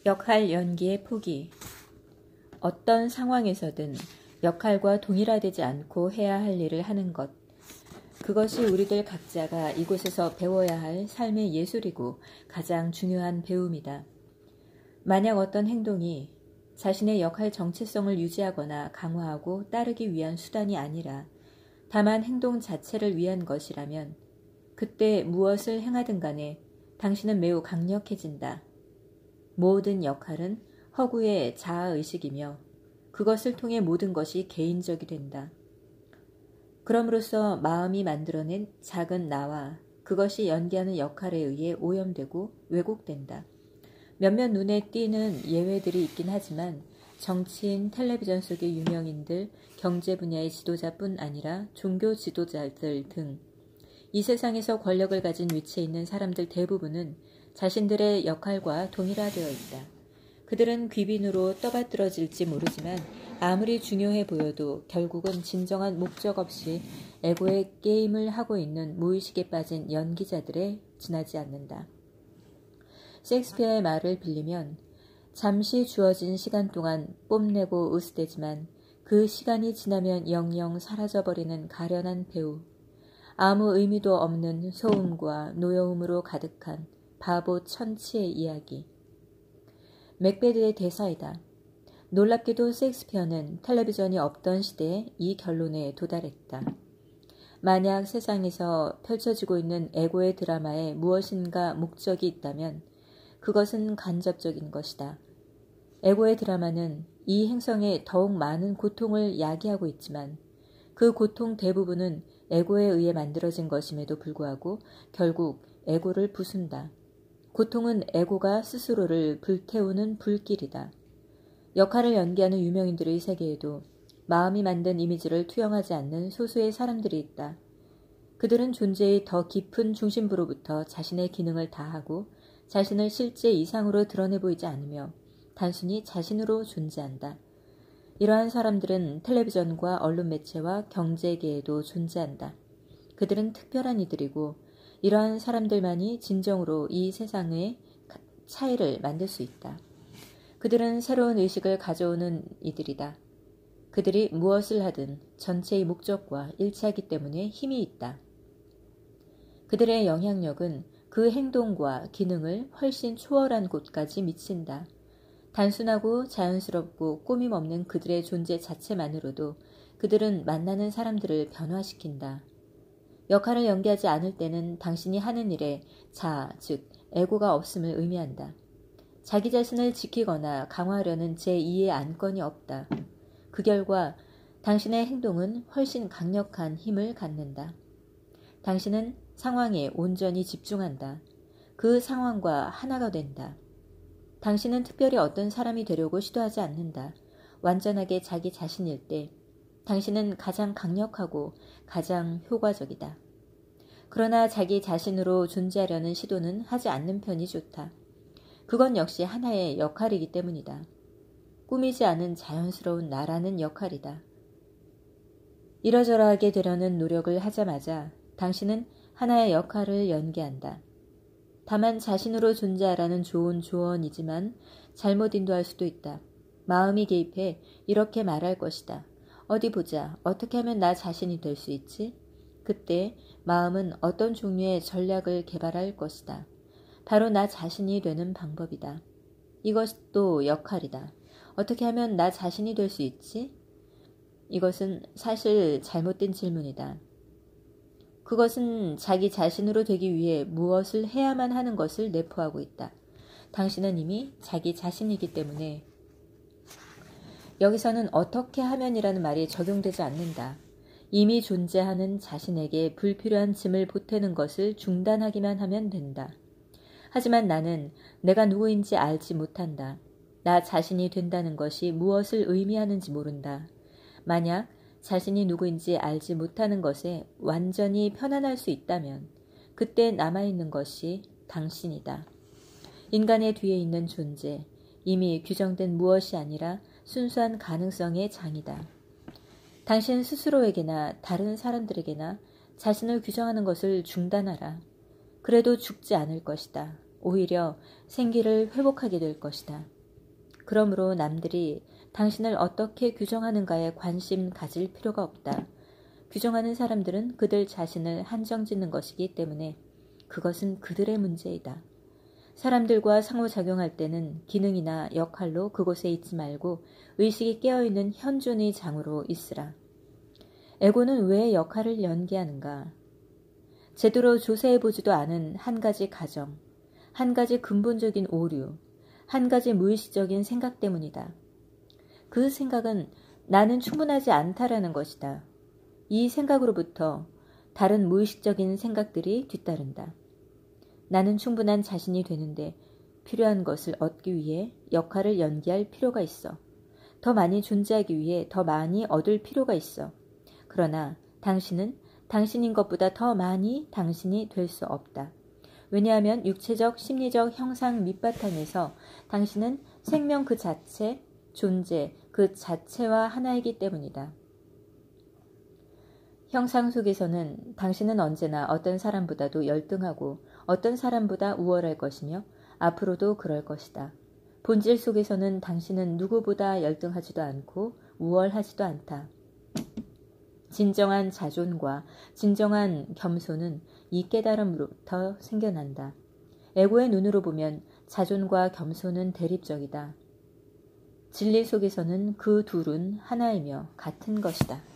역할 연기의 포기. 어떤 상황에서든 역할과 동일화되지 않고 해야 할 일을 하는 것. 그것이 우리들 각자가 이곳에서 배워야 할 삶의 예술이고 가장 중요한 배움이다. 만약 어떤 행동이 자신의 역할 정체성을 유지하거나 강화하고 따르기 위한 수단이 아니라 다만 행동 자체를 위한 것이라면 그때 무엇을 행하든 간에 당신은 매우 강력해진다. 모든 역할은 허구의 자아의식이며 그것을 통해 모든 것이 개인적이 된다. 그럼으로써 마음이 만들어낸 작은 나와 그것이 연기하는 역할에 의해 오염되고 왜곡된다. 몇몇 눈에 띄는 예외들이 있긴 하지만 정치인, 텔레비전 속의 유명인들, 경제 분야의 지도자뿐 아니라 종교 지도자들 등 이 세상에서 권력을 가진 위치에 있는 사람들 대부분은 자신들의 역할과 동일화되어 있다. 그들은 귀빈으로 떠받들어질지 모르지만 아무리 중요해 보여도 결국은 진정한 목적 없이 에고의 게임을 하고 있는 무의식에 빠진 연기자들에 지나지 않는다. 셰익스피어의 말을 빌리면 잠시 주어진 시간 동안 뽐내고 으스대지만 그 시간이 지나면 영영 사라져버리는 가련한 배우, 아무 의미도 없는 소음과 노여움으로 가득한 바보 천치의 이야기. 맥베드의 대사이다. 놀랍게도 셰익스피어는 텔레비전이 없던 시대에 이 결론에 도달했다. 만약 세상에서 펼쳐지고 있는 에고의 드라마에 무엇인가 목적이 있다면 그것은 간접적인 것이다. 에고의 드라마는 이 행성에 더욱 많은 고통을 야기하고 있지만 그 고통 대부분은 에고에 의해 만들어진 것임에도 불구하고 결국 에고를 부순다. 고통은 에고가 스스로를 불태우는 불길이다. 역할을 연기하는 유명인들의 세계에도 마음이 만든 이미지를 투영하지 않는 소수의 사람들이 있다. 그들은 존재의 더 깊은 중심부로부터 자신의 기능을 다하고 자신을 실제 이상으로 드러내 보이지 않으며 단순히 자신으로 존재한다. 이러한 사람들은 텔레비전과 언론 매체와 경제계에도 존재한다. 그들은 특별한 이들이고 이러한 사람들만이 진정으로 이 세상의 차이를 만들 수 있다. 그들은 새로운 의식을 가져오는 이들이다. 그들이 무엇을 하든 전체의 목적과 일치하기 때문에 힘이 있다. 그들의 영향력은 그 행동과 기능을 훨씬 초월한 곳까지 미친다. 단순하고 자연스럽고 꾸밈 없는 그들의 존재 자체만으로도 그들은 만나는 사람들을 변화시킨다. 역할을 연기하지 않을 때는 당신이 하는 일에 자아, 즉 에고가 없음을 의미한다. 자기 자신을 지키거나 강화하려는 제2의 안건이 없다. 그 결과 당신의 행동은 훨씬 강력한 힘을 갖는다. 당신은 상황에 온전히 집중한다. 그 상황과 하나가 된다. 당신은 특별히 어떤 사람이 되려고 시도하지 않는다. 완전하게 자기 자신일 때 당신은 가장 강력하고 가장 효과적이다. 그러나 자기 자신으로 존재하려는 시도는 하지 않는 편이 좋다. 그건 역시 하나의 역할이기 때문이다. 꾸미지 않은 자연스러운 나라는 역할이다. 이러저러하게 되려는 노력을 하자마자 당신은 하나의 역할을 연기한다. 다만 자신으로 존재하라는 좋은 조언이지만 잘못 인도할 수도 있다. 마음이 개입해 이렇게 말할 것이다. 어디 보자. 어떻게 하면 나 자신이 될 수 있지? 그때 마음은 어떤 종류의 전략을 개발할 것이다. 바로 나 자신이 되는 방법이다. 이것도 역할이다. 어떻게 하면 나 자신이 될 수 있지? 이것은 사실 잘못된 질문이다. 그것은 자기 자신으로 되기 위해 무엇을 해야만 하는 것을 내포하고 있다. 당신은 이미 자기 자신이기 때문에 여기서는 어떻게 하면이라는 말이 적용되지 않는다. 이미 존재하는 자신에게 불필요한 짐을 보태는 것을 중단하기만 하면 된다. 하지만 나는 내가 누구인지 알지 못한다. 나 자신이 된다는 것이 무엇을 의미하는지 모른다. 만약 자신이 누구인지 알지 못하는 것에 완전히 편안할 수 있다면 그때 남아있는 것이 당신이다. 인간의 뒤에 있는 존재, 이미 규정된 무엇이 아니라 순수한 가능성의 장이다. 당신 스스로에게나 다른 사람들에게나 자신을 규정하는 것을 중단하라. 그래도 죽지 않을 것이다. 오히려 생기를 회복하게 될 것이다. 그러므로 남들이 당신을 어떻게 규정하는가에 관심 가질 필요가 없다. 규정하는 사람들은 그들 자신을 한정짓는 것이기 때문에 그것은 그들의 문제이다. 사람들과 상호작용할 때는 기능이나 역할로 그곳에 있지 말고 의식이 깨어있는 현존의 장으로 있으라. 에고는 왜 역할을 연기하는가? 제대로 조사해보지도 않은 한 가지 가정, 한 가지 근본적인 오류, 한 가지 무의식적인 생각 때문이다. 그 생각은 나는 충분하지 않다라는 것이다. 이 생각으로부터 다른 무의식적인 생각들이 뒤따른다. 나는 충분한 자신이 되는데 필요한 것을 얻기 위해 역할을 연기할 필요가 있어. 더 많이 존재하기 위해 더 많이 얻을 필요가 있어. 그러나 당신은 당신인 것보다 더 많이 당신이 될 수 없다. 왜냐하면 육체적, 심리적 형상 밑바탕에서 당신은 생명 그 자체, 존재 그 자체와 하나이기 때문이다. 형상 속에서는 당신은 언제나 어떤 사람보다도 열등하고 어떤 사람보다 우월할 것이며 앞으로도 그럴 것이다. 본질 속에서는 당신은 누구보다 열등하지도 않고 우월하지도 않다. 진정한 자존과 진정한 겸손은 이 깨달음으로부터 생겨난다. 에고의 눈으로 보면 자존과 겸손은 대립적이다. 진리 속에서는 그 둘은 하나이며 같은 것이다.